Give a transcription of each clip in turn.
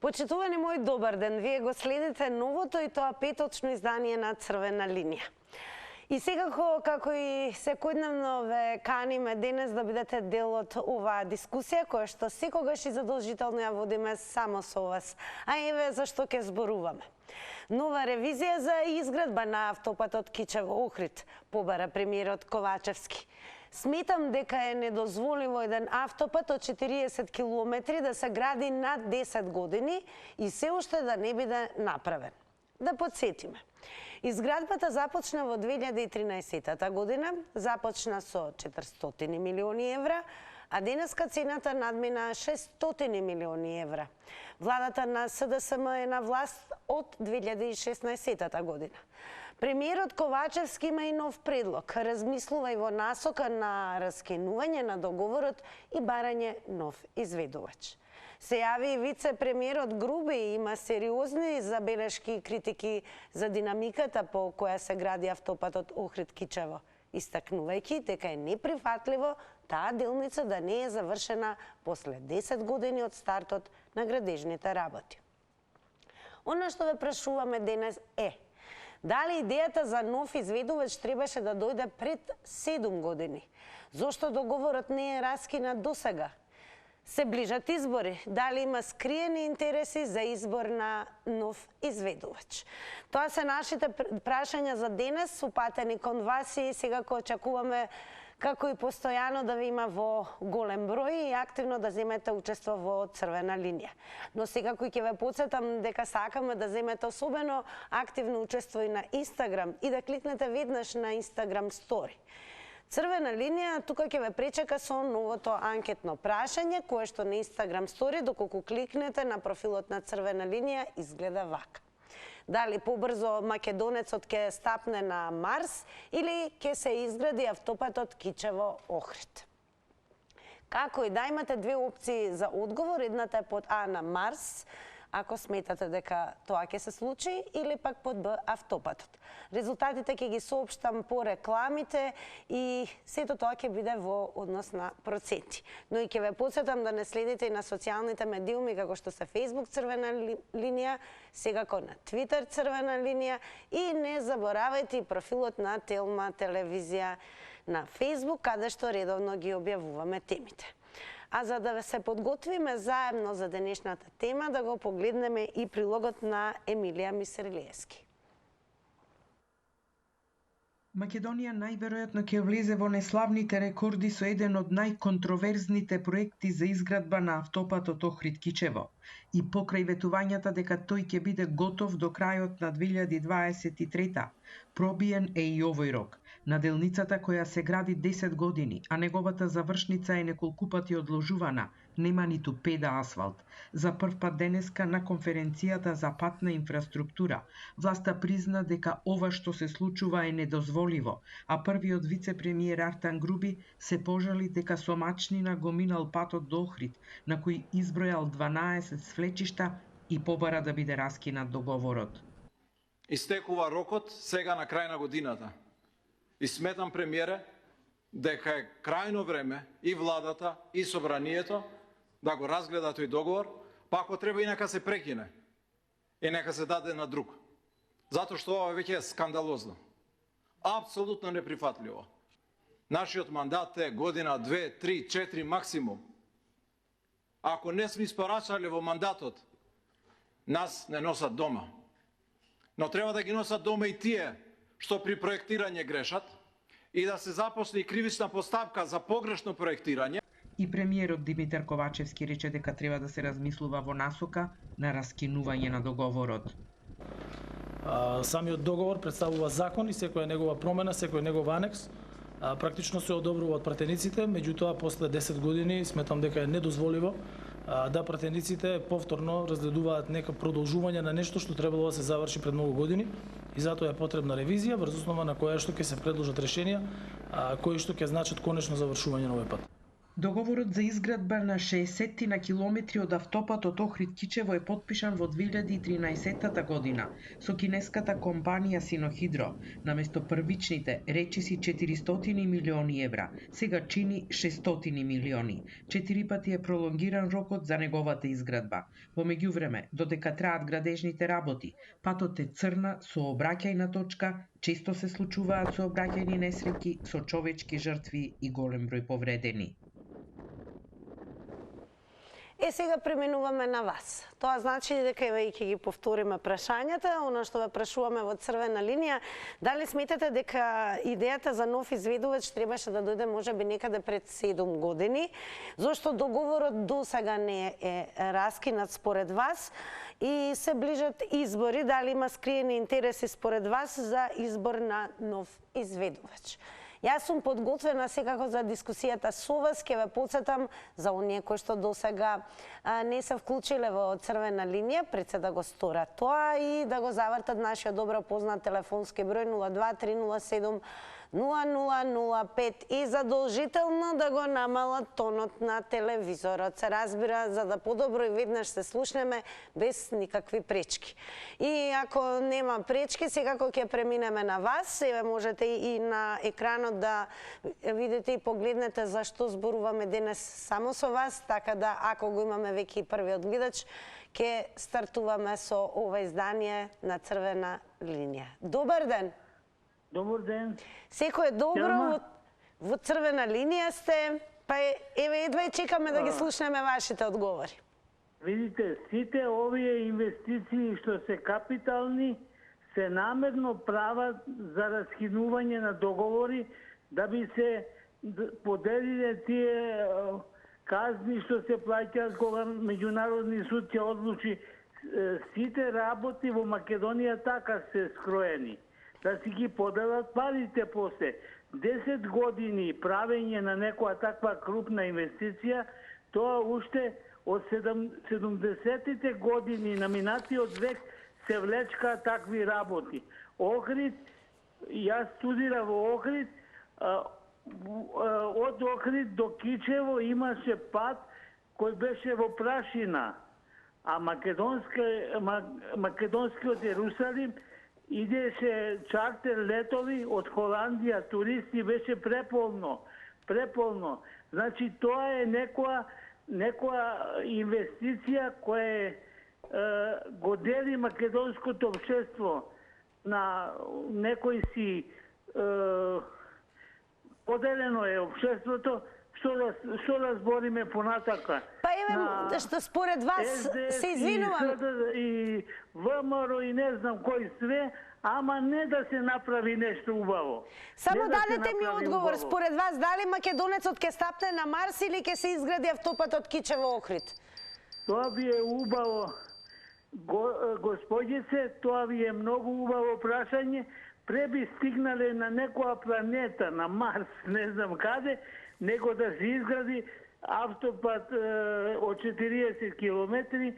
Почитувани мој добар ден, вие го следите новото и тоа петочно издание на Црвена линија. И секако, како и секојдневно ве каниме денес да бидете дел од оваа дискусија, која што секогаш и задолжително ја водиме само со вас. А еве зашто ќе зборуваме. Нова ревизија за изградба на автопатот Кичево-Охрид, побара премиерот Ковачевски. Сметам дека е недозволиво еден автопат од 40 километри да се гради над 10 години и се уште да не биде направен. Да подсетиме. Изградбата започна во 2013 година, започна со 400 милиони евра, а денеска цената надмина 600 милиони евра. Владата на СДСМ е на власт од 2016 година. Премиерот Ковачевски има и нов предлог. Размислува и во насока на раскинување на договорот и барање нов изведувач. Се јави и вице-премиерот Груби и има сериозни забелешки и критики за динамиката по која се гради автопатот Охрид-Кичево, истакнувајќи дека е неприфатливо таа делница да не е завршена после 10 години од стартот на градежните работи. Она што ве прашуваме денес е: дали идејата за нов изведувач требаше да дојде пред 7 години? Зошто договорот не е раскинат досега? Се ближат избори. Дали има скриени интереси за избор на нов изведувач? Тоа се нашите прашања за денес, упатени кон вас и секако очекуваме како и постојано да ви има во голем број и активно да земете учество во Црвена линија. Но секако и ќе ве потсетам дека сакаме да земете особено активно учество и на Инстаграм и да кликнете веднаш на Инстаграм стори. Црвена линија тука ќе ве пречека со новото анкетно прашање, кое што на Инстаграм стори, доколку кликнете на профилот на Црвена линија, изгледа вака. Дали побрзо македонецот ќе стапне на Марс или ќе се изгради автопатот Кичево-Охрид? Како и да, имате две опции за одговор, едната е под А на Марс, ако сметате дека тоа ќе се случи, или пак под Б автопатот. Резултатите ќе ги соопштам по рекламите и сето тоа ќе биде во однос на проценти. Но и ќе ве потсетам да не следите и на социјалните медиуми како што се Facebook Црвена линија, секако на Twitter Црвена линија и не заборавајте и профилот на Телма телевизија на Facebook, каде што редовно ги објавуваме темите. А за да се подготвиме заедно за денешната тема, да го погледнеме и прилогот на Емилија Мисрелиевски. Македонија најверојатно ќе влезе во неславните рекорди со еден од најконтроверзните проекти за изградба на автопатот Охрид-Кичево и покрај ветувањата дека тој ќе биде готов до крајот на 2023-та. Пробиен е и овој рок. На делницата која се гради 10 години, а неговата завршница е неколку пати одложувана, нема ниту педа асфалт. За прв пат денеска на конференцијата за патна инфраструктура, власта призна дека ова што се случува е недозволиво, а првиот вице-премиер Артан Груби се пожали дека со мачнина го минал патот до Охрид, на кој избројал 12 свлечишта и побара да биде раскинат договорот. Истекува рокот сега на крај на годината. И сметам, премиере, дека е крајно време и владата и собранието да го разгледа тој договор, па ако треба и нека се прекине и нека се даде на друг. Затоа што ова веќе е скандалозно. Апсолутно неприфатливо. Нашиот мандат е година, 2, 3, 4 максимум. Ако не сме испорачале во мандатот, нас не носат дома. Но треба да ги носат дома и тие што при проектирање грешат и да се започне кривична постапка за погрешно проектирање. И премиерот Димитар Ковачевски рече дека треба да се размислува во насока на раскинување на договорот. Самиот договор представува закон и секоја негова промена, секој негов анекс практично се одобрува од пратениците, меѓутоа после 10 години сметам дека е недозволиво да пратениците повторно разгледуваат нека продолжување на нешто што требало да се заврши пред многу години и затоа е потребна ревизија врз основа на која што ќе се предложат решенија кои што ќе значат конечно завршување на овој пат. Договорот за изградба на 60 на километри од автопатот Охрид-Кичево е потпишан во 2013 година со кинеската компанија Синохидро. Наместо првичните речиси 400 милиони евра, сега чини 600 милиони. 4 пати е пролонгиран рокот за неговата изградба. Во меѓувреме, додека траат градежните работи, патот е црна сообраќајна точка, често се случуваат сообраќајни несреќи со човечки жртви и голем број повредени. Сега преминуваме на вас. Тоа значи дека и ќе ги повториме прашањата, она што ве прашуваме во црвена линија, дали сметате дека идејата за нов изведувач требаше да дојде можеби некаде пред 7 години, зошто договорот до сега не е раскинат според вас и се ближат избори, дали има скриени интереси според вас за избор на нов изведувач? Јас сум подготвена секако за дискусијата со вас, ќе ве потсетам за оние кои што досега не се вклучиле во црвена линија, пред се да го сторат тоа и да го завртат нашиот добро познат телефонски број 02307 0005 и задолжително да го намалат тонот на телевизорот. Се разбира, за да подобро и веднаш се слушнеме без никакви пречки. И ако нема пречки, секако ќе преминеме на вас. Еве можете и на екранот да видите и погледнете за што зборуваме денес само со вас, така да ако го имаме веќе и првиот гледач, ќе стартуваме со ова издание на црвена линија. Добар ден! Добар ден. Секој е добро, во црвена линија сте, па еве едва и чекаме да ги слушнеме вашите одговори. Видите, сите овие инвестиции што се капитални, се намерно прават за раскинување на договори, да би се поделиле тие казни што се плаќаат кога меѓународни суд ќе одлучи. Сите работи во Македонија така се скроени. Да си ги поделат парите после. 10 години правење на некоја таква крупна инвестиција, тоа уште од 70-тите години на минатиот век се влечка такви работи. Охрид, јас студирав во Охрид, од Охрид до Кичево имаше пат кој беше во прашина, а македонскиот Ерусалим идеше чартер летови од Холандија, туристи, беше преполно. Значи, тоа е некоја инвестиција која го дели македонското општество на некој си поделено е општеството, што да збориме понатака. Па еве, што според вас, се извинувам. И ВМРО и не знам кој све, ама не да се направи нешто убаво. Само дадете ми одговор, според вас, дали македонецот ќе стапне на Марс или ќе се изгради автопатот Кичево-Охрид? Тоа би е убаво, господице, тоа би е многу убаво прашање. Пре би стигнале на некоја планета, на Марс, не знам каде, него да се изгради автопат од 40 километри.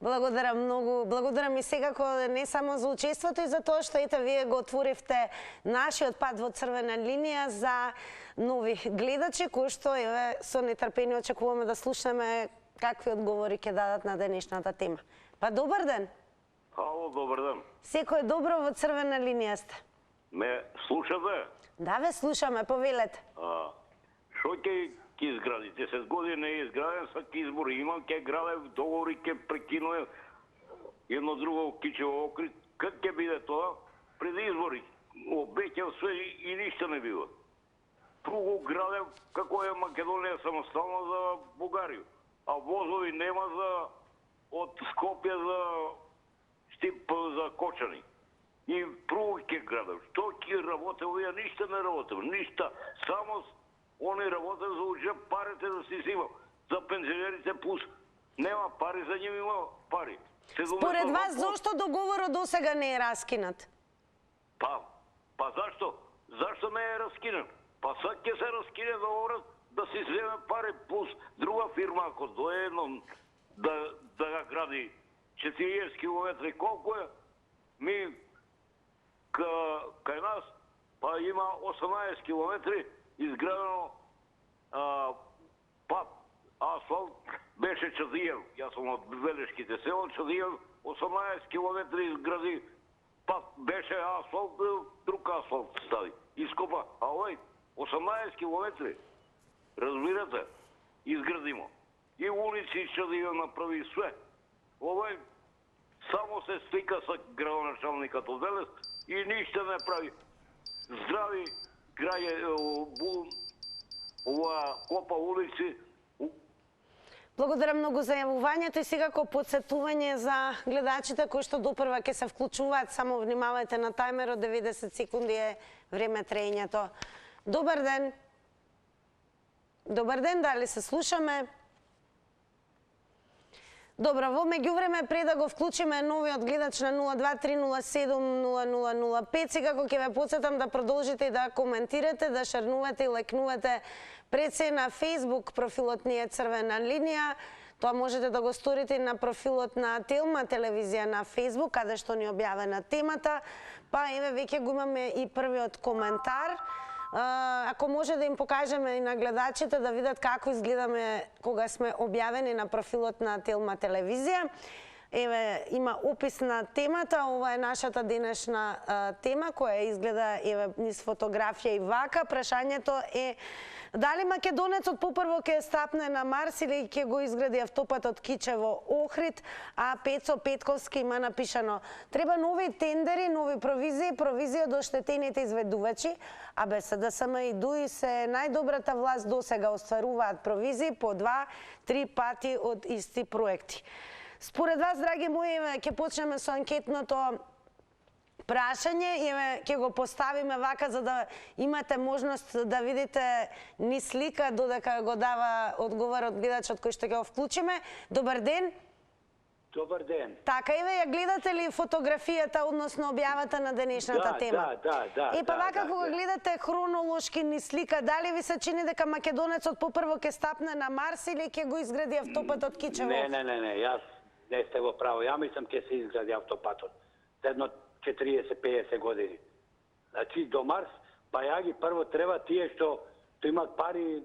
Благодарам многу. Благодарам и секако не само за учеството и за тоа што ете вие го отворивте нашиот пат во црвена линија за нови гледачи кои што еве со нетрпение очекуваме да слушнеме какви одговори ќе дадат на денешната тема. Па добар ден. Ало, добар ден. Секој е добро, во црвена линија сте. Ме слушате? Да, ве слушаме, повелете. Шо ќе изградите? 10 години не е изграден, са ќе избори имам, ќе граде договори, ќе прекинуе едно друго Кичево Охрид. Как ќе биде тоа? Пред избори обеќав све и ништо не бива. Друго граде како е Македонија самостална за Бугарија, а возови нема за од Скопје за Штип за Кочани. И прво ќе градам. Што ќе работе овие? Ништо не работам. Ништа. Само они работат за уџеп парите да си зимам. За пензионерите плюс. Нема пари, за нив има пари. Според вас, зошто договорот до сега не е раскинат? Па зашто? Зашто не е раскинат? Па сад ќе се раскине договорот да си земе пари плюс друга фирма, ако дое едно да ga гради 40 километри. Колко е? Ми кај нас па има 18 километри изградено пат, асфалт беше Чадиев. Јас сум од Велешките село Чадиев, 18 км изгради пат, беше асфалт, друг асфалт стави. Ископа, а овој 18 км, разбирате, изградимо. И улици Чадиев направи све. Овој само се стика со градоначалникот од Велес и ништо не прави. Здрави граѓа, ова копа улици. Благодарам многу за јавувањето и секако подсетување за гледачите кои што допрва ќе се вклучуваат. Само внимавајте на тајмерот, 90 секунди е време траењето. Добар ден. Добар ден, дали се слушаме? Добро, во меѓувреме пред да го вклучиме новиот гледач на 023070005, секако ќе ве потсетам да продолжите и да коментирате, да шернувате и лекнувате пред се на Facebook профилот ни е Црвена линија. Тоа можете да го сторите и на профилот на Телма телевизија на Facebook, каде што ни објавена темата. Па еве веќе го имаме и првиот коментар. Ако може да им покажеме и на гледачите да видат како изгледаме кога сме објавени на профилот на Телма телевизија. Еве има опис на темата, ова е нашата денешна тема која изгледа еве низ фотографија и вака. Прашањето е дали македонецот попрво ќе стапне на Марс или ќе го изгради автопатот Кичево Охрид, а Пецо Петковски има напишано: треба нови тендери, нови провизии, провизија до оштетените изведувачи, а без СДСМ и ДУИ се најдобрата власт досега остваруваат провизии по 2-3 пати од исти проекти. Според вас, драги мои, ќе почнеме со анкетното прашање, еве ќе го поставиме вака за да имате можност да видите ни слика додека го дава одговорот гледачот кој што ќе го вклучиме. Добар ден. Добар ден. Така, еве ја гледате ли фотографијата, односно објавата на денешната тема? Да. Па вака кога гледате хронолошки ни слика, дали ви се чини дека македонецот попрво ќе стапне на Марс или ќе го изгради автопатот Кичево? Не, јас не сте во право. Ја мислам ќе се изгради автопатот. Едно 40-50 години. Значи до Марс, па ја ги прво треба тие што имат пари,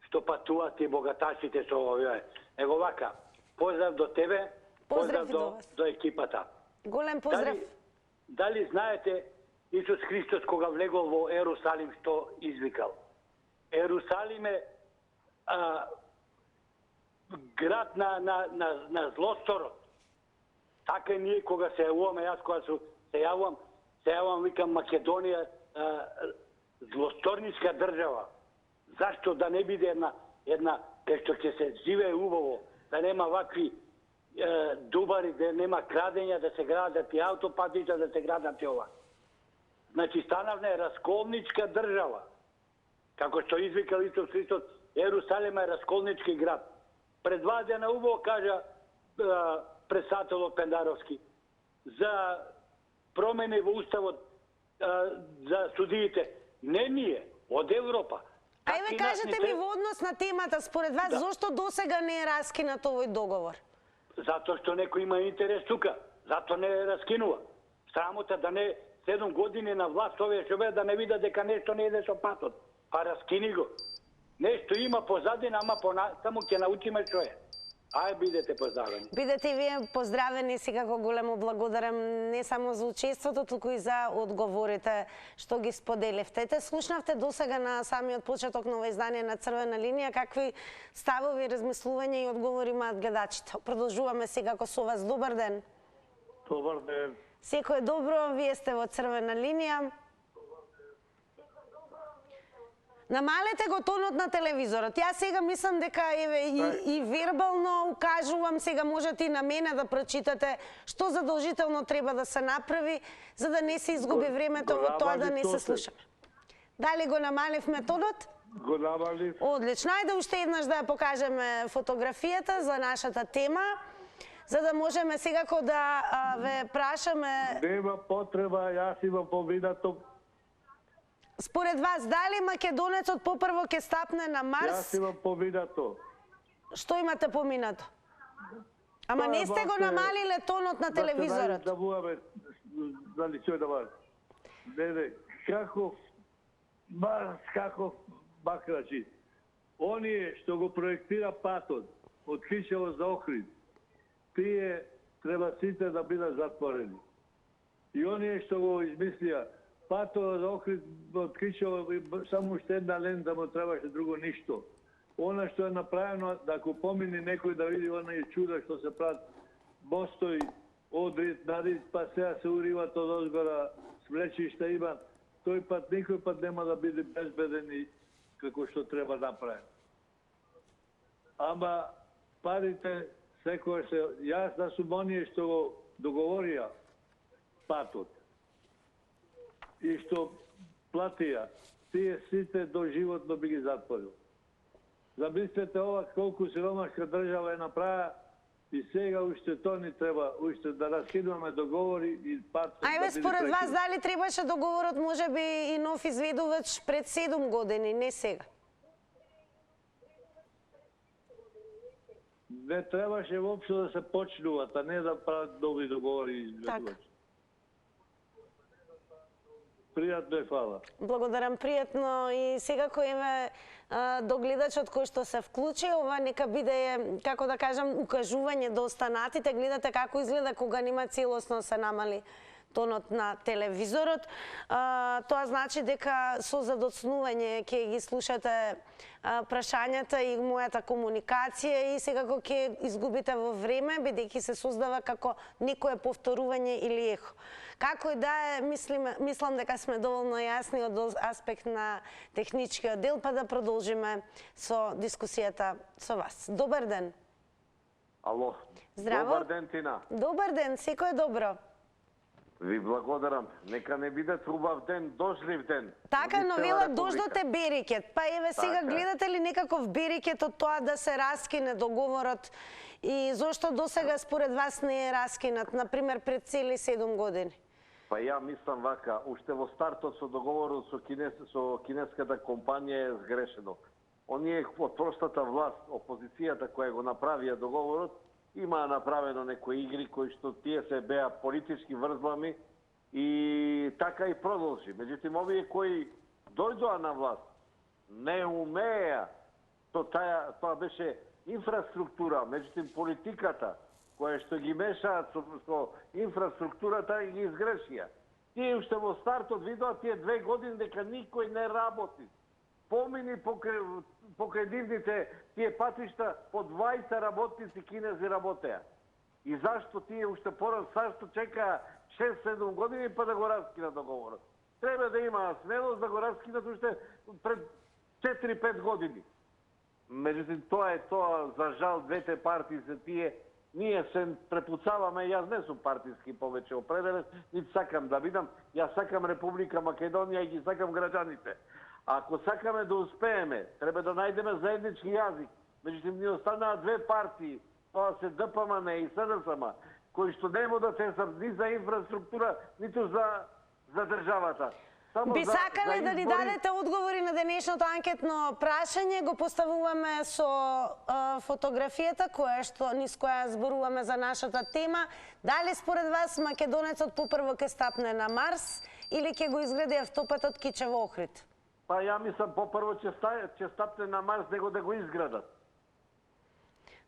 што патуваат и богаташите со овие. Его вака, поздрав до тебе, поздрав до екипата. Голем поздрав. Дали знаете Исус Христос кога влегол во Ерусалим што извикал? Ерусалим е град на злосторот. Така ние кога се јавуваме, јас кога се јавувам, викам Македонија злосторничка држава. Зашто да не биде една кај што ќе се живее убаво, да нема вакви дубари, да нема крадења, да се градат и автопатите, да се градат и ова. Значи станавме расколничка држава. Како што извикал Исус Христос, Ерусалим е расколнички град. Пред 2 дена убаво кажа председателот Пендаровски за промени во уставот за судиите. Не ние, од Европа. А еве кажете ми во однос на темата, според вас, зошто досега не е раскинат овој договор? Затоа што некој има интерес тука, затоа не раскинува. Срамота да не 7 години на власт овие шове да не видат дека нешто не иде со патот. Па раскини го. Нешто има позадина, ама само ќе научиме што е. Ај, бидете поздравени. Бидете и вие поздравени, секако големо благодарам не само за учеството, туку и за одговорите што ги споделивте. Те слушнавте досега на самиот почеток на ова издание на Црвена линија, какви ставови, размислувања и одговори имаат гледачите. Продолжуваме секако со вас. Добар ден. Добар ден. Секој е добро, вие сте во Црвена линија. Намалете го тонот на телевизорот. Јас сега мислам дека и вербално укажувам, сега можете и на мене да прочитате што задолжително треба да се направи, за да не се изгуби времето во тоа да не се слушаме. Дали го намаливме тонот? Го намалив. Одлично. Ајде уште еднаш да ја покажеме фотографијата за нашата тема, за да можеме секако да ве прашаме... Нема потреба, јас имам поминато. Според вас, дали македонецот попрво ќе стапне на Марс? Јас имам поминато. Што имате поминато? Ама не сте го намалиле тонот на телевизорот. Да буваме, дали ќе да бар. Не, како Марс, како Бакрачи. Оние што го проектира патот од Кичево за Охрид, тие треба сите да бидат затворени. И оние што го измислија патот за Охрид од Кичево, само уште една ленда му требаше, друго ништо. Она што е направено, да ако помини некој да види оние чуда што се прават, мостови, одрит, нарит, па сега се уриват од озгора, свлечишта има, тој пат никој пат нема да биде безбеден и како што треба направен. Ама парите секој се, јас да сум оние што го договорија патот и што платија, тие сите доживотно би ги затворил. Замислете ова колку сиромашка држава е направа и сега уште тоа ни треба, уште да раскидуваме договори и патот да Ајде, биде според вас, прекинат. дали требаше договорот може би и нов изведувач пред 7 години, не сега? Не требаше воопшто да се почнуваат, а не да прават нови договори и изведувачи. Пријатно е, фала. Благодарам, пријатно и секако еве до гледачот кој што се вклучи, ова нека биде, како да кажам, укажување до останатите, гледате како изгледа кога нема целосно се намали тонот на телевизорот. Тоа значи дека со задоцнување ќе ги слушате прашањата и мојата комуникација и секако ќе изгубите во време, бидејќи се создава како некое повторување или ехо. Како и да е, мислам дека сме доволно јасни од аспект на техничкиот дел, па да продолжиме со дискусијата со вас. Добар ден. Ало. Здраво. Добар ден, Тина. Добар ден, секој е добро. Ви благодарам. Нека не биде убав ден, дожлив ден. Така, но Цела вела Република. дождот е берикет. Па еве сега Така. гледате ли некаков берикет од тоа да се раскине договорот и зошто досега според вас не е раскинат, например пред цели 7 години? Па ја мислам вака, уште во стартот со договорот со кинеската компанија е сгрешено. Оние од прошлата власт, опозицијата која го направија договорот, има направено некои игри кои што тие се беа политички врзлами и така и продолжи. Меѓутоа овие кои дојдоа на власт не умеја, тоа беше инфраструктура, меѓутоа политиката која што ги мешаат со инфраструктурата и ги изгрешија. Тие уште во стартот видоа тие 2 години дека никој не работи. Помини покрај нивните тие патишта по 20 работници кинези работеа. И зашто тие уште порано, зашто чекаа 6-7 години па да го раскинат договорот? Треба да има смелост да го раскинат уште пред 4-5 години. Меѓутоа тоа за жал двете партии се тие. Ние се препуцаваме, јас не сум партиски повеќе определен, нити сакам да видам, јас сакам Република Македонија и ги сакам граѓаните. Ако сакаме да успееме, треба да најдеме заеднички јазик. Меѓутоа ни останаа две партии, тоа се ДПМН и СДСМ, кои што не можат да се ни за инфраструктура, ниту за државата. Би сакале да ни дадете одговори на денешното анкетно прашање, го поставуваме со фотографијата низ која зборуваме за нашата тема. Дали според вас македонецот попрво ќе стапне на Марс или ќе го изгради автопатот Кичево Охрид? Па ја мислам попрво ќе стапне на Марс него да го изградат.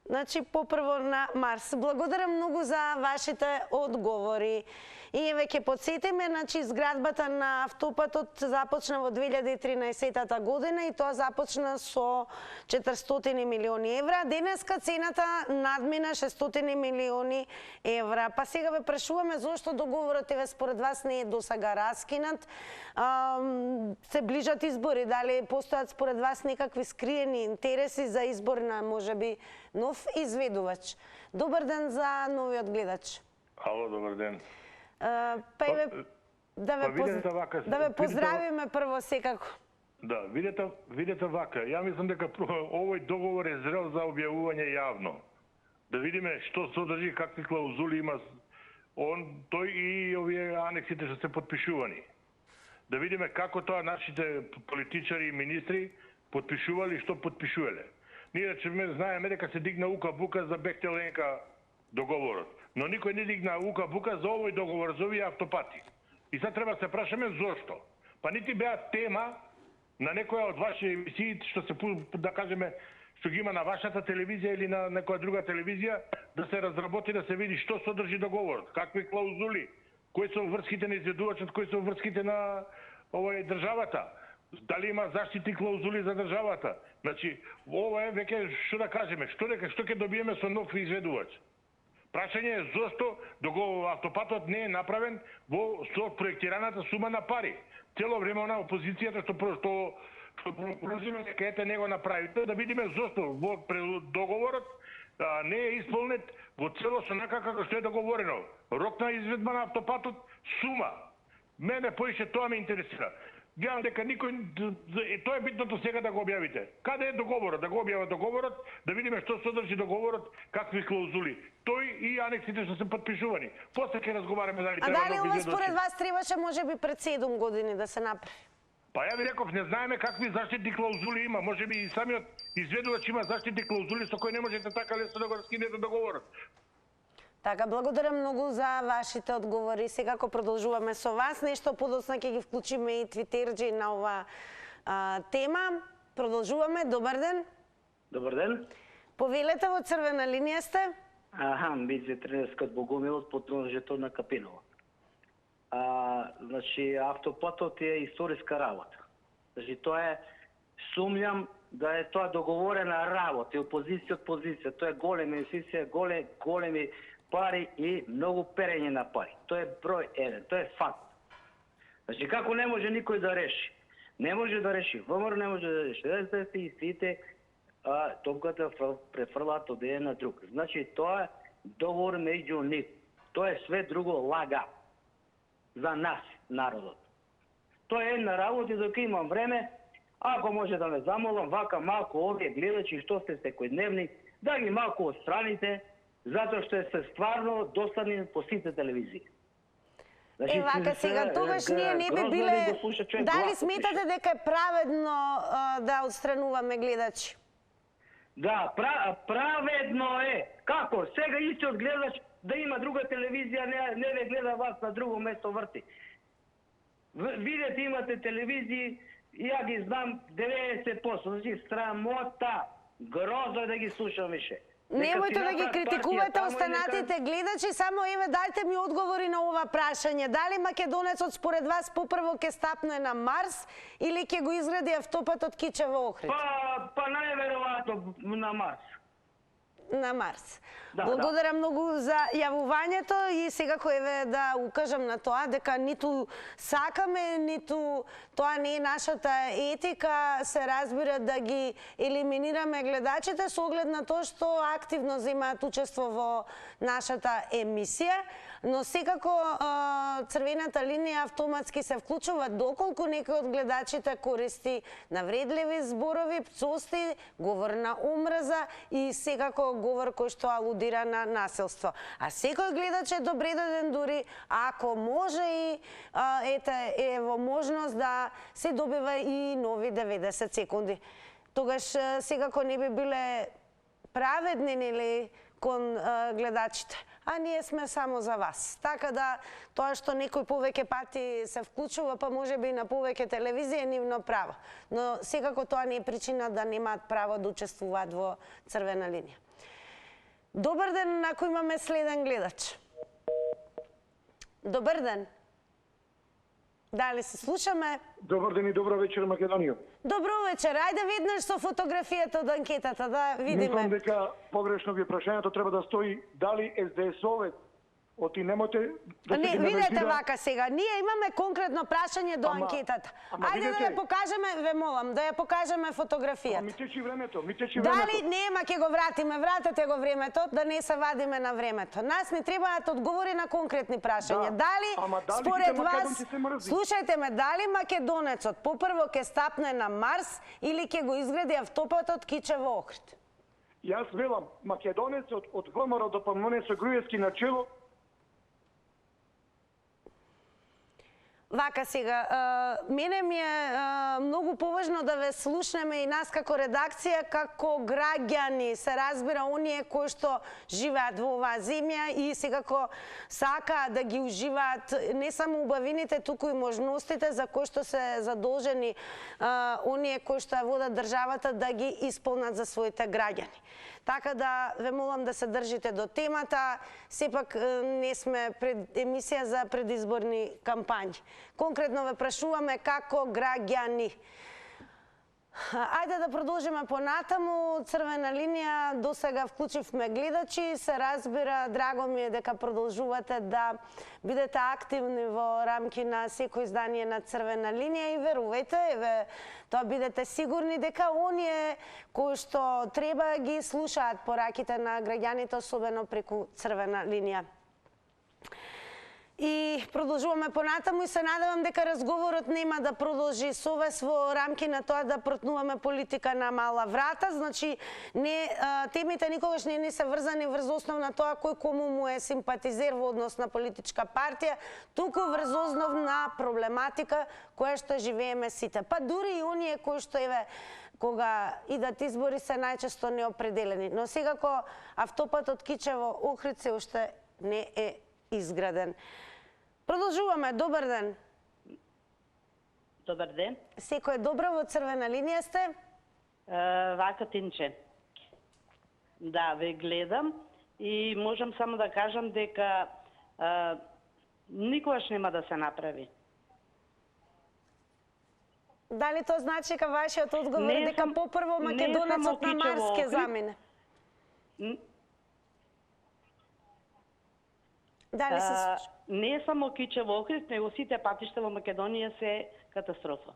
Значи, попрво на Марс. Благодарам многу за вашите одговори. И еве ќе подсетиме, значи изградбата на автопатот започна во 2013 година и тоа започна со 400 милиони евра. Денеска цената надмина 600 милиони евра. Па сега ве прашуваме зошто договорот еве според вас не е досега раскинат. Се ближат избори, дали постојат според вас некакви скриени интереси за избор на можеби нов изведувач? Добар ден за новиот гледач. Ало, добар ден. Па еве да ве поздравиме прво секако. Да, видете вака, ја мислам дека овој договор е зрел за објавување јавно. Да видиме што содржи, какви клаузули има тој и овие анексите што се подпишувани. Да видиме како тоа нашите политичари и министри подпишували, што подпишувале. Ние речеме, знаеме дека се дигна ука-бука за Бехтеленка договорот, но никој не дигна ука-бука за овој договор, за овие автопати. И сега треба да се прашаме зошто. Па нити беа тема на некоја од ваши емисии, што се, да кажеме, што ги има на вашата телевизија или на некоја друга телевизија, да се разработи, да се види што содржи договорот, какви клаузули, кои се врските на изведувачот, кои се врските на државата, дали има заштитни клаузули за државата. Значи, ова е веќе, што да кажеме, што ќе добиеме со нов изведувач. Прашање е зошто автопатот не е направен со проектираната сума на пари. Цело време на опозицијата што прозиме дека ете не го направите, да видиме зошто во договорот не е исполнет во целост онака како што е договорено. Рок на изведба на автопатот, сума. Мене поише тоа ме интересира. Гледам дека никој, тоа е битното сега да го објавите. Каде е договорот? Да го објава договорот, да видиме што содржи договорот, какви клаузули. Тој и анексите што се подпишувани. После ќе разговараме дали треба да ова според вас требаше можеби пред 7 години да се направи? Па ја ви реков, не знаеме какви заштитни клаузули има. Можеби и самиот изведувач има заштитни клаузули со кои не можете така лесно да го раскинете договорот. Така, благодарам многу за вашите одговори. Секако продолжуваме со вас. Нешто подоцна ќе ги вклучиме и твитерџи на ова тема. Продолжуваме. Добар ден. Добар ден. Повелете, во црвена линија сте? Бизе тренерскот Богомилот по тонжето на Капинова. Значи, автопатот е историска работа. Значи, тоа е, сумњам да е тоа договорена работа, и опозиција од позиција. Тоа е голема инвестиција, големи пари и многу перење на пари. Тоа е број 1, тоа е факт. Значи, како не може никој да реши? Не може да реши, ВМРО не може да реши. Да се и сите топката префрлаат од еден на друг. Значи, тоа е договор меѓу нив. Тоа е све друго лага за нас, народот. Тоа е една работа и дока имам време, ако може да ме замолам, вака малку овие гледачи што сте секојдневни, да ги малку отстраните, затоа што се стварно досадни по сите телевизии. Значи, вака сега, тогаш ние не би биле... Дали сметате дека е праведно да отстрануваме гледачи? Да, праведно е. Како? Сега истиот гледач да има друга телевизија, не ве гледа вас на друго место врти. Видете, имате телевизии, ја ги знам 90%, значи срамота, грозо да ги слушам више. Немојте да ги критикувате останатите гледачи, само еве дајте ми одговори на ова прашање. Дали македонецот според вас попрво ќе стапне на Марс или ќе го изгради автопатот Кичево-Охрид? Па најверојатно на Марс. На Марс. Благодарам многу за јавувањето и секако еве да укажам на тоа дека ниту сакаме, ниту тоа не е нашата етика, се разбира да ги елиминираме гледачите со оглед на тоа што активно земаат учество во нашата емисија, но секако црвената линија автоматски се вклучува доколку некој од гледачите користи навредливи зборови, пцости, говор на омрза и секако говор кој што алудира на насилство. А секој гледач е добредоден дури ако може и е во можност да се добива и нови 90 секунди. Тогаш секако не би биле праведни нели кон гледачите. А ние сме само за вас. Така да тоа што некој повеќе пати се вклучува, па може би на повеќе телевизија е нивно право. Но секако тоа не е причина да немаат право да учествуваат во црвена линија. Добар ден, ако имаме следен гледач. Добар ден. Дали се слушаме? Добар ден и добро вечер, Македонија. Добро вечер. Ајде веднаш со фотографијата од анкетата да видиме. Мислам дека погрешно ви прашањето треба да стои дали СДС-овец оти немате да се видете вака сега. Ние имаме конкретно прашање до анкетата. Ајде да ја покажеме, ве молам, да ја покажеме фотографијата. Ми течи времето, Дали нема ќе го вратиме, вратете го времето, да не се вадиме на времето. Нас не требаат одговори на конкретни прашања. Дали според вас, слушајте ме, дали македонецот попрво ќе стапне на Марс или ќе го изгради автопатот Кичево-Охрид? Јас велам, македонецот од ВМРО до Памонесо Груевски на чело. Вака сега, мене ми е многу поважно да ве слушнеме и нас како редакција, како граѓани, се разбира, оние кои што живеат во оваа земја и секако сакаат да ги уживаат не само убавините, туку и можностите за кои што се задолжени оние кои што ја водат државата да ги исполнат за своите граѓани. Така да ве молам да се држите до темата, сепак не сме пред емисија за предизборни кампањи. Конкретно ве прашуваме како граѓани. Ајде да продолжиме понатаму. Црвена линија, до сега вклучивме гледачи, се разбира, драго ми е дека продолжувате да бидете активни во рамки на секој издание на Црвена линија и верувајте, еве, тоа бидете сигурни дека оние кои што треба ги слушаат пораките на граѓаните, особено преку Црвена линија. И продолжуваме понатаму и се надевам дека разговорот нема да продолжи со вас во рамки на тоа да протнуваме политика на мала врата. Значи, темите никогаш не се врзани врз основ на тоа кој кому му е симпатизер во однос на политичка партија, туку врз основ на проблематика која што живееме сите. Па дури и оние кои што еве кога идат избори се најчесто неопределени. Но секако автопатот Кичево-Охрид се уште не е изграден. Продолжуваме. Добар ден. Добар ден. Секој е добро, во Црвена линија сте? Вака Тинче. Да, ве гледам и можам само да кажам дека никогаш нема да се направи. Дали тоа значи дека вашиот одговор е дека попрво македонецот на Марс ќе замине? Дали се слуша? Не само Кичево-Охрид, него сите патишта во Македонија се катастрофа.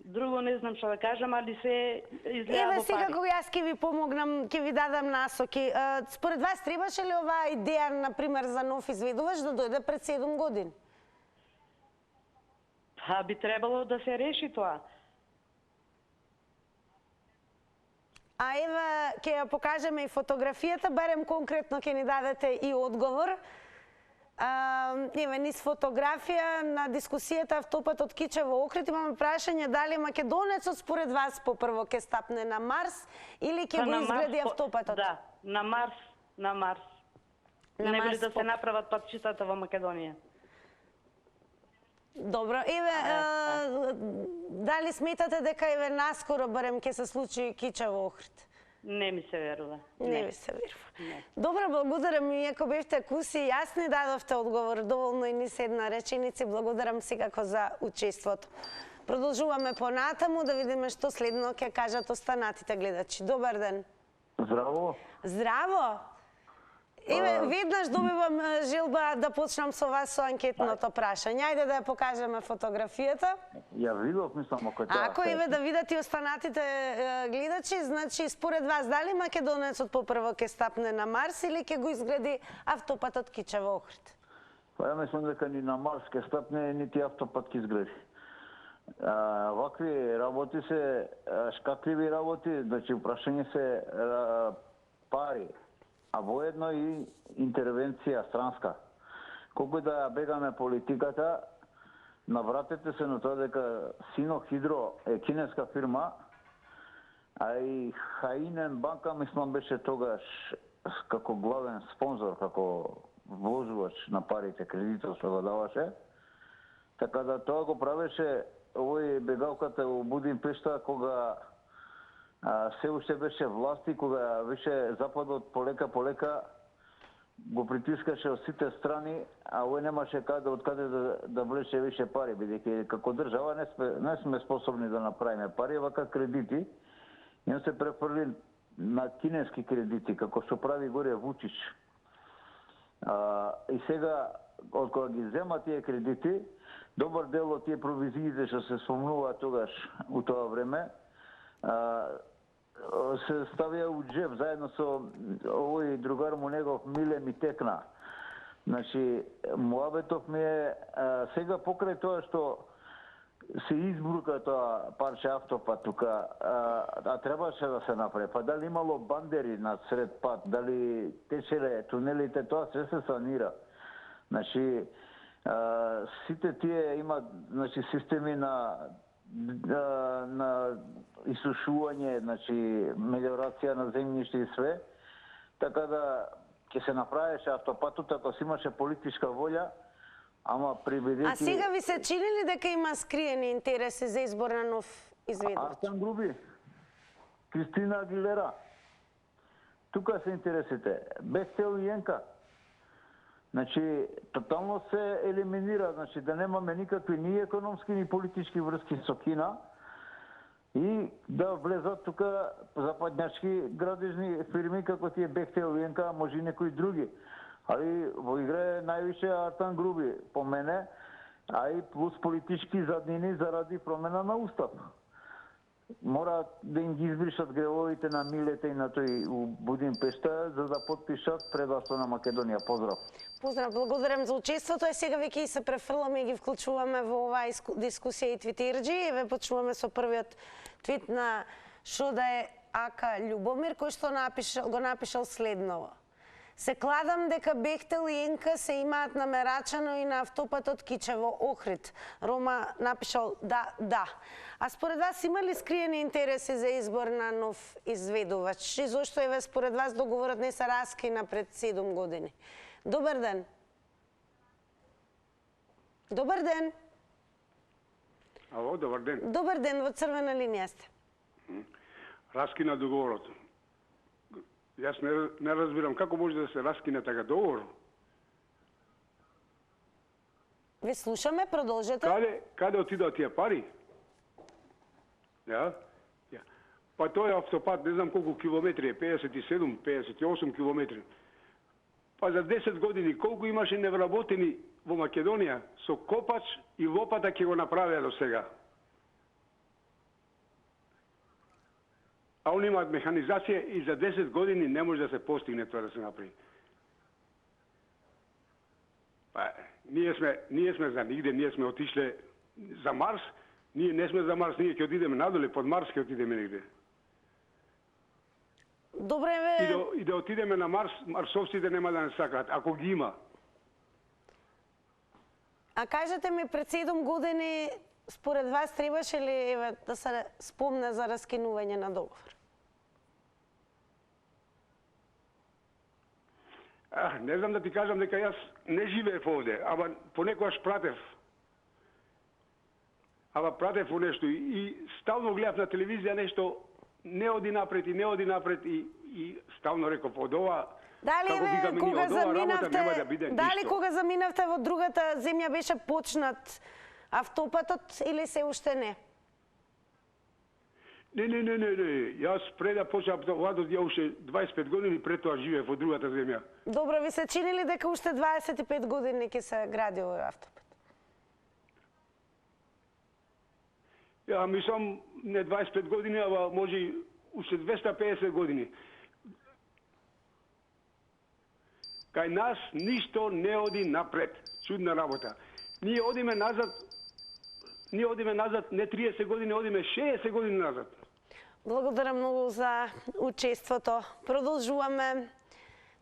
Друго не знам што да кажам, али се изгледа во пари. Еве сега кога јас ќе ви помогнам, ќе ви дадам насоки. Според вас требаше ли оваа идеја, например, за нов изведувач да дојде пред 7 години? Па би требало да се реши тоа. А еве, ќе ја покажеме и фотографијата, барем конкретно ќе ни дадете и одговор. Еве, низ фотографија на дискусијата автопатот Кичево-Охрид имаме прашање дали македонецот според вас попрво ќе стапне на Марс или ќе го изгради автопатот? Да, на Марс, на Марс. Не би да се направат патчетата во Македонија. Добро, еве, дали сметате дека еве наскоро барем ќе се случи Кичево-Охрид? Не ми се верува. Не ми се верува. Добро, благодарам, иако бевте куси и јасни, дадовте одговор доволно и низ една реченица. Благодарам секако за учеството. Продолжуваме понатаму да видиме што следно ќе кажат останатите гледачи. Добар ден. Здраво. Здраво. Еве, веднаш добивам желба да почнам со вас со анкетното прашање. Ајде да ја покажеме фотографијата. Ја видов, мислам, ако тоа. Ако еве да видат и останатите гледачи, значи според вас дали македонецот попрво ќе стапне на Марс или ќе го изгради автопатот Кичево-Охрид? Па ја мислам дека ни на Марс ќе стапне, нити автопат ќе изгради. Вакви работи се шкакливи работи, значи прашање се пари, а воедно и интервенција странска. Колку да бегаме политиката, навратете се на тоа дека Синохидро е кинеска фирма, а и Хаинен банка, мислам, беше тогаш како главен спонзор, како вложувач на парите, кредитот што го даваше. Така да тоа го правеше овој бегалката во Будимпешта, кога се уште беше власти, кога више Западот полека го притискаше од сите страни, а овој немаше откаде да влече више пари, бидејќи како држава не сме способни да направиме пари, вака кредити, и се префрли на кинески кредити, како што прави горе Вучич. И сега, од кога ги зема тие кредити, добар дел од тие провизиите што се спомнуваат тогаш у тоа време, се ставија у джеб заедно со овој другар му негов Миле ми текна. Значи, муабетов ми е сега покрај тоа што се избрука тоа парче автопат тука, а требаше да се направи. Па дали имало бандери на сред пат, дали течеле тунелите, тоа се санира. Значи, сите тие имаат системи на исушување, мелиорација на земјиште и све, така да ќе се направеше автопатот ако се имаше политичка волја, ама прибедејќи... А сега ви се чини ли дека има скриени интереси за избор на нов изведувач? Артан Груби, Кристина Агилера, тука се интересите. Бехтел и Јенка. Значи, тотално се елиминира, значи да немаме никакви ни економски, ни политички врски со Кина и да влезат тука западњачки градежни фирми како тие Бехтел и Јенка, може и некои други. Али во игра е највише Артан Груби, по мене, а и плюс политички заднини заради промена на устав. Мора да им ги избришат гревовите на Милете и на тој у Будимпешта, за да подпишат предавство на Македонија. Поздрав! Поздрав, благодарам за учеството. Сега веќе се префрламе и ги вклучуваме во оваа дискусија и твитерџи. Еве почнуваме со првиот твит на Шода е Ака Љубомир, кој што го напишал следново. Се кладам дека Бехтел и Јенка се имаат намерачано и на автопатот Кичево Охрид. Рома напишал да. А според вас има ли скриени интереси за избор на нов изведувач? И зошто еве според вас договорот не се раскина пред 7 години? Добар ден. Добар ден. Ало, добар ден. Добар ден, во црвена линија сте. Раскина договорот. Јас не разбирам како може да се раскине така договор. Ви слушаме, продолжете. Каде отидоа тие пари? Ја? Па тој автопат, не знам колку километри е, 57, 58 километри. Па за 10 години колку имаше невработени во Македонија, со копач и лопата ќе го направеа до сега. А они имаат механизација и за 10 години не може да се постигне тоа да се направи. Па, ние сме за нигде, ние сме отишле за Марс, ние не сме за Марс, ние ќе отидеме надоле, под Марс ќе отидеме нигде. Добре, ве... И да отидеме на Марс, марсовците нема да не сакаат, ако ги има. А кажете ми, пред 7 години, според вас требаше ли да се спомне за раскинување на договор? Не знам да ти кажам дека јас не живеев овде, ама понекогаш пратев. Пратев во нешто и ставно гледав на телевизија нешто не оди напред и ставно реков од ова. Дали кога заминавте во другата земја беше почнат автопатот или се уште не? Не. Јас пред да почнам автопатот, ја уште 25 години пред тоа живеев во другата земја. Добро, ви се чини ли дека уште 25 години ќе се гради овој автопат? Ја мислам не 25 години, ама може уште 250 години. Кај нас ништо не оди напред. Чудна работа. Ние одиме назад не 30 години, одиме 60 години назад. Благодарам многу за учеството. Продолжуваме.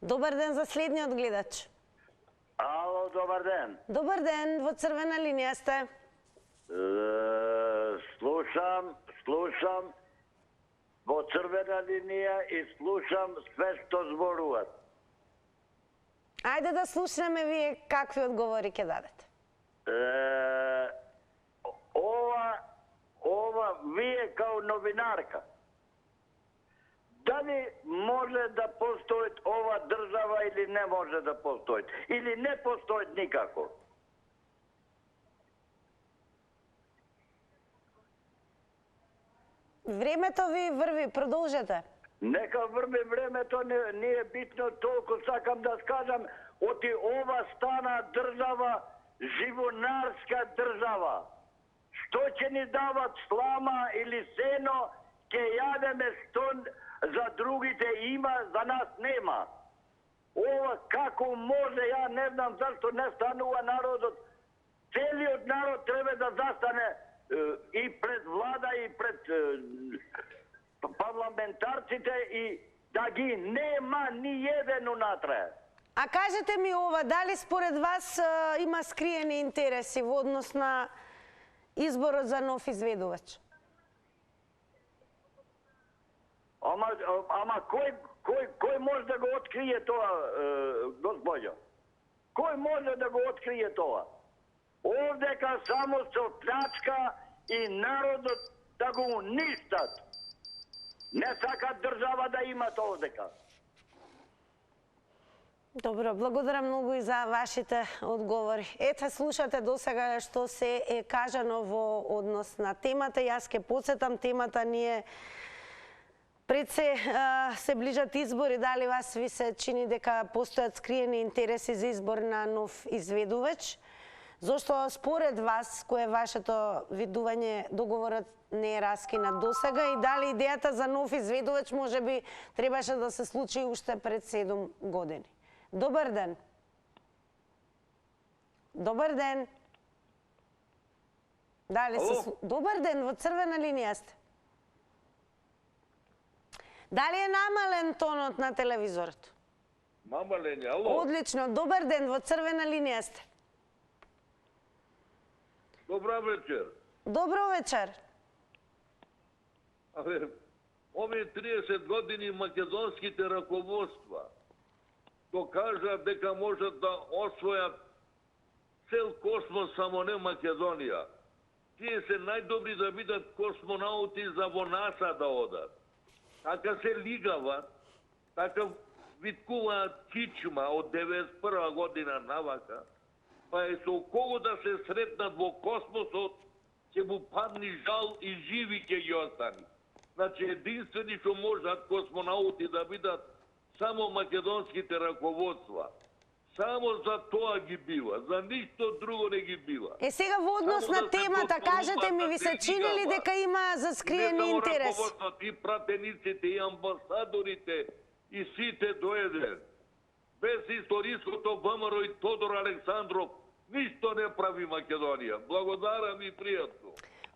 Добар ден за следниот гледач. Ало, добар ден. Добар ден, во црвена линија сте. Слушам во црвена линија и слушам све што зборуват. Ајде да слушнеме вие какви одговори ќе дадете. Ова вие као новинарка, дали може да постои ова држава или не може да постои? Или не постои никако? Времето ви врви, продолжете. Нека врви времето, не е битно, толку сакам да скажам, оти ова стана држава, живонарска држава. Што ќе ни дават слама или сено, ќе јадеме што за другите има, за нас нема. Ова како може, ја не знам зашто не станува народот. Целиот народ треба да застане и пред влада и пред парламентарците и да ги нема ни еден унатре. А кажете ми ова, дали според вас има скриени интереси во однос на изборот за нов изведувач? Ама кој може да го открие тоа, господјо? Кој може да го открие тоа? Овдека само со плячка и народот да го уништат. Не сакат држава да имат овдека. Добро, благодарам многу и за вашите одговори. Ете, слушате досега што се е кажано во однос на темата. Јас ќе подсетам, темата ни е пред се ближат избори. Дали вас ви се чини дека постојат скриени интереси за избор на нов изведувач? Зошто според вас, кој е вашето видување, договорот не е раскинат досега и дали идејата за нов изведувач можеби требаше да се случи уште пред 7 години? Добар ден. Добар ден. Дали се... Добар ден, во црвена линија сте. Дали е намален тонот на телевизорот? Намален е, ало? Одлично, добар ден, во црвена линија сте. Добра вечер. Добро вечер. Овие 30 години македонските раководства докажа дека можат да освојат цел космос, само не Македонија. Тие се најдобри да бидат космонаути за во НАСА да одат. Така се лигават, така виткуваат кичма од 91 година навака, па е со кого да се сретнат во космосот, ќе му падни жал и живи ќе ги остани. Значи, единствени што можат космонаути да бидат само македонските раководства. Само за тоа ги бива, за ништо друго не ги бива. Е, сега во однос на темата, кажете ми, ви се чинили дека има за скриени интерес? Не само и пратениците, и амбасадорите, и сите до еден. Без историското ВМРО и Тодор Александров, ништо не прави Македонија. Благодарам и пријатно.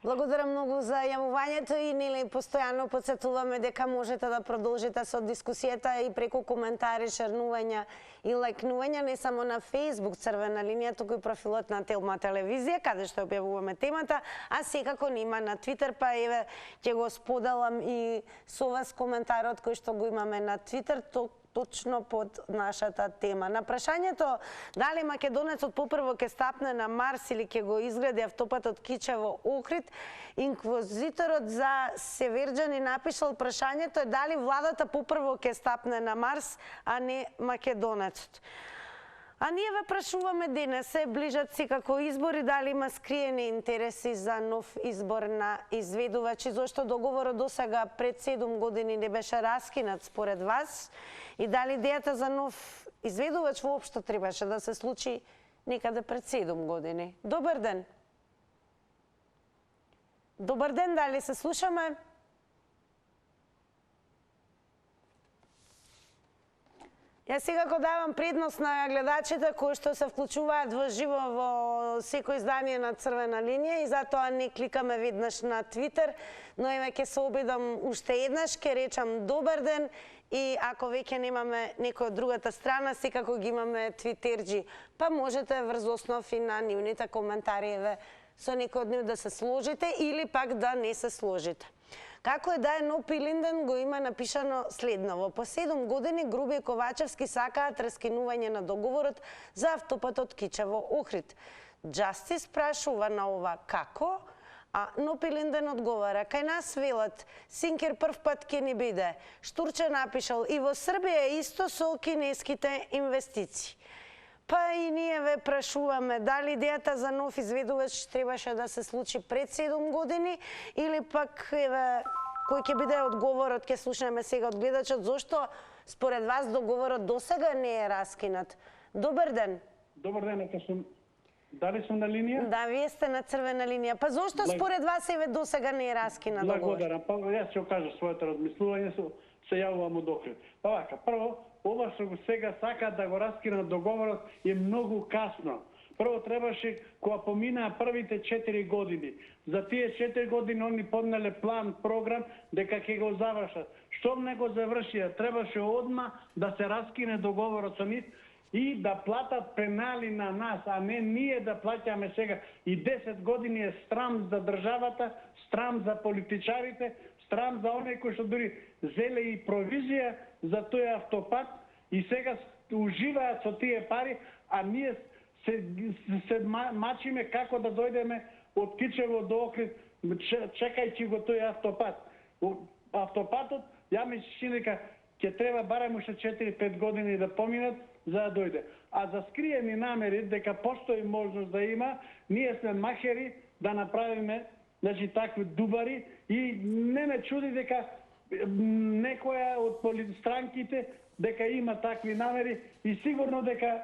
Благодарам многу за јавувањето и нели постојано подсетуваме дека можете да продолжите со дискусијата и преку коментари, шернувања и лајкнувања не само на Facebook Црвена линија, туку и профилот на Телма телевизија, каде што објавуваме темата, а секако нема на Твитер, па еве ќе го споделам и со вас коментарот кој што го имаме на Твитер, точно под нашата тема. На прашањето дали македонецот попрво ќе стапне на Марс или ќе го изгради автопатот Кичево-Охрид, инквизиторот за Северџани напишал прашањето е дали владата попрво ќе стапне на Марс, а не македонецот. А ние ве прашуваме денес, се ближат секако избори, дали има скриени интереси за нов избор на изведувачи, зашто договорот досега пред 7 години не беше раскинат според вас и дали идејата за нов изведувач воопшто требаше да се случи некаде пред 7 години. Добар ден. Добар ден, дали се слушаме? Јас секако давам предност на гледачите кои што се вклучуваат во живо во секој издание на Црвена линија и затоа не кликаме веднаш на Твитер, но еве ќе се обидам уште еднаш, ќе речам добар ден и ако веќе немаме некој од другата страна, секако ги имаме твитерџи, па можете врз основ и на нивните коментари еве со некој од нив да се сложите или пак да не се сложите. Како е да е НОП Илинден го има напишано следново. По 7 години Груби и Ковачевски сакаат раскинување на договорот за автопатот Кичево-Охрид. Джастис прашува на ова како, а НОП Илинден одговара, кај нас велат, Синкер прв пат ќе ни биде. Штурче напишал, и во Србија исто со кинеските инвестиции. Па и ние ве прашуваме дали идејата за нов изведувач требаше да се случи пред 7 години или пак еве кој ќе биде одговорот, ќе слушнеме сега од гледачот, зошто според вас договорот досега не е раскинат. Добар ден. Добар ден, дали сум на линија? Да, вие сте на Црвена линија. Па зошто според вас еве досега не е раскинат договорот? Благодарам. Па јас ќе кажам своето размислување, се јавувам од Охрид. Па вака, прво, ова што го сега сакаат да го раскинат договорот е многу касно. Прво требаше, кога поминаа првите 4 години, за тие 4 години они поднеле план, програм, дека ќе го завршат. Штом не го завршија, требаше одма да се раскине договорот со нив и да платат пенали на нас, а не ние да плаќаме сега. И 10 години е срам за државата, срам за политичарите, срам за оние кои што дури зеле и провизија за тој автопат и сега уживаат со тие пари, а ние се мачиме како да дојдеме од Кичево до Охрид, чекајќи го тој автопат. Автопатот, ја ми се чини дека ќе треба барем уште 4-5 години да поминат за да дојде. А за скриени намери, дека постои можност да има, ние сме махери да направиме такви дубари и не ме чуди дека некоја од странките дека има такви намери и сигурно дека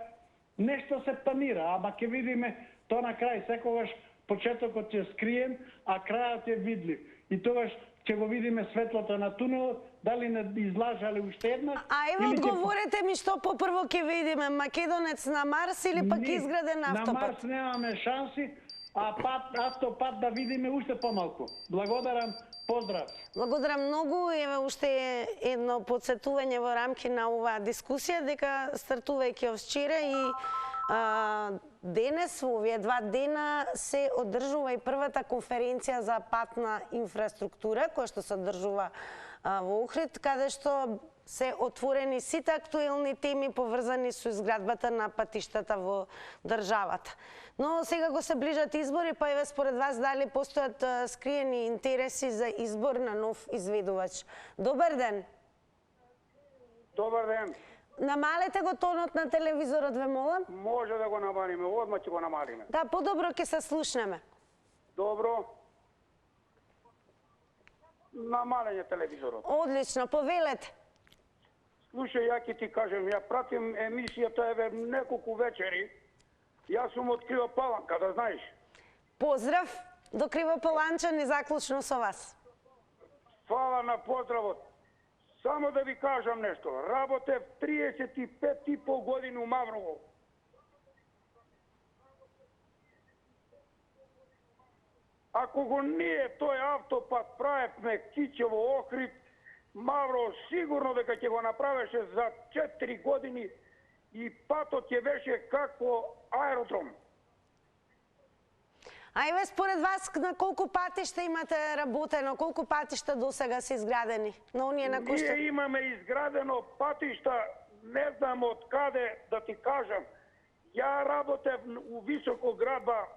нешто се планира, ама ќе видиме то на крај. Секогаш почетокот е скриен, а крајот е видлив. И тогаш ќе го видиме светлото на тунелот, дали не излажале уште една. Ајде, одговорете ми што попрво ќе видиме, Македонец на Марс или пак изграден автопат? На Марс немаме шанси, а автопат да видиме уште помалку. Благодарам, поздрав. Благодарам многу. Еве уште едно подсетување во рамки на оваа дискусија дека стартувајќи од вчера и денес, во овие 2 дена, се одржува и првата конференција за патна инфраструктура, која што се одржува во Охрид, каде што се отворени сите актуелни теми поврзани со изградбата на патиштата во државата. Но сега го се ближат избори, па еве според вас дали постојат скриени интереси за избор на нов изведувач? Добар ден. Добар ден. Намалете го тонот на телевизорот, ве молам? Може да го намалиме, одма ќе го намалиме. Да, подобро ќе се слушнеме. Добро. Намалење телевизорот. Одлично, повелете. Слушај, ја ќе ти кажем, ја пратим емисијата еве неколку вечери. Јас сум од Кривопаланка, да знаеш. Поздрав до Кривопаланчан и заклучно со вас. Фала на поздравот. Само да ви кажам нешто. Работев 35,5 години у Маврово. Ако го ние тој автопат правевме Кичево, Охрид, Маврово сигурно дека ќе го направеше за 4 години и патот ќе беше како аеродром. Ајде, според вас, на колку патишта имате работено, колку патишта до сега се изградени? На оние на кои што... Ние имаме изградено патишта, не знам од каде да ти кажам. Ја работев у Високоградба,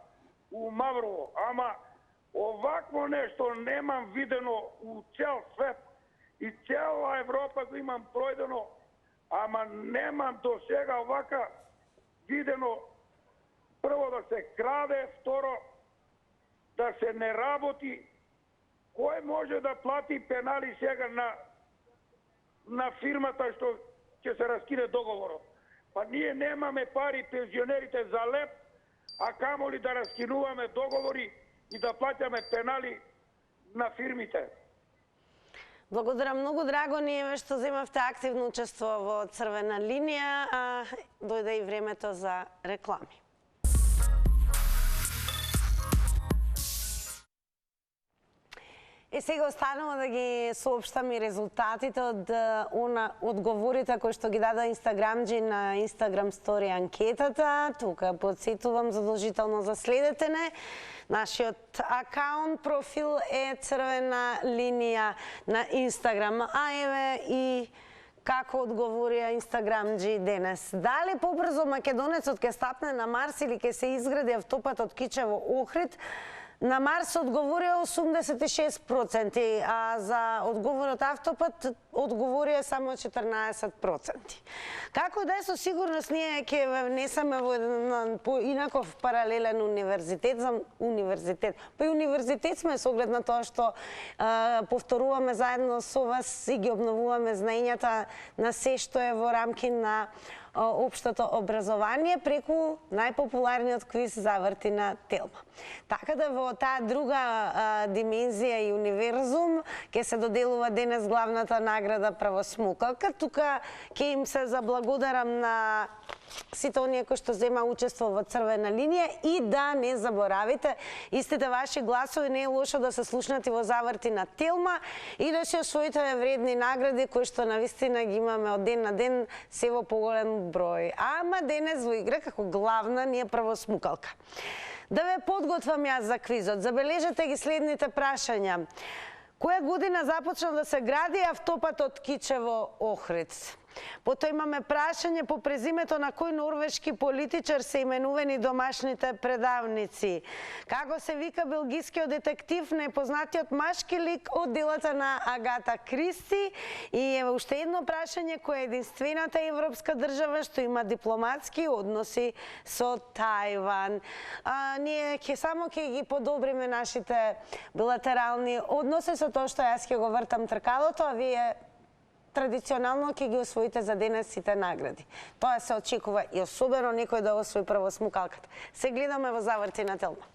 у Маврово, ама овакво нешто немам видено у цел свет. И цела Европа го имам пројдено, ама немам до сега овака видено. Прво да се краде, второ да се не работи. Кој може да плати пенали сега на фирмата што ќе се раскине договорот? Па ние немаме пари пензионерите за леп, а камоли да раскинуваме договори и да плаќаме пенали на фирмите. Благодарам многу, драго ни е што земавте активно учество во Црвена линија, а дојде и времето за реклами. И сега останува да ги соопштам и резултатите од одговорите кои што ги даде Инстаграмџи на Инстаграм стори анкетата. Тука подсетувам задолжително за следете не. Нашиот акаунт профил е Црвена линија на Инстаграм. А еве и како одговорија Инстаграмџи денес. Дали побрзо македонецот ќе стапне на Марс или ќе се изгради автопат од Кичево Охрид? На Марс одговорија 86%, а за одговорот автопат одговорија само 14%. Како да е, со сигурност ние ќе внесеме во еден поинаков паралелен универзитет за универзитет. Па и универзитет сме со оглед на тоа што повторуваме заедно со вас и ги обновуваме знаењата на се што е во рамки на општото образование преку најпопуларниот квиз Заврти на Телма. Така да во таа друга димензија и универзум ќе се доделува денес главната награда Правосмукалка. Тука ќе им се заблагодарам на сите оние кои што зема учество во Црвена линија и да не заборавите, истите ваши гласови не е лошо да се слушнати во заврти на Телма и да се освоите вредни награди кои што навистина ги имаме од ден на ден се во поголем број. Ама денес во игра како главна ни е првосмукалка. Да ве подготвам јас за квизот, забележете ги следните прашања. Која година започна да се гради автопатот Кичево-Охрид? Потоа имаме прашање по презимето на кој норвешки политичар се именувани домашните предавници. Како се вика белгискиот детектив, непознатиот машки лик од делата на Агата Кристи? И еве уште едно прашање, која е единствената европска држава што има дипломатски односи со Тајван? Ние само ќе ги подобриме нашите билатерални односи со тоа што јас ќе го вртам тркалото, а вие традиционално ќе ги освоите за денес сите награди. Тоа се очекува и особено некој да освои првосмукалката. Се гледаме во заврти на Телма.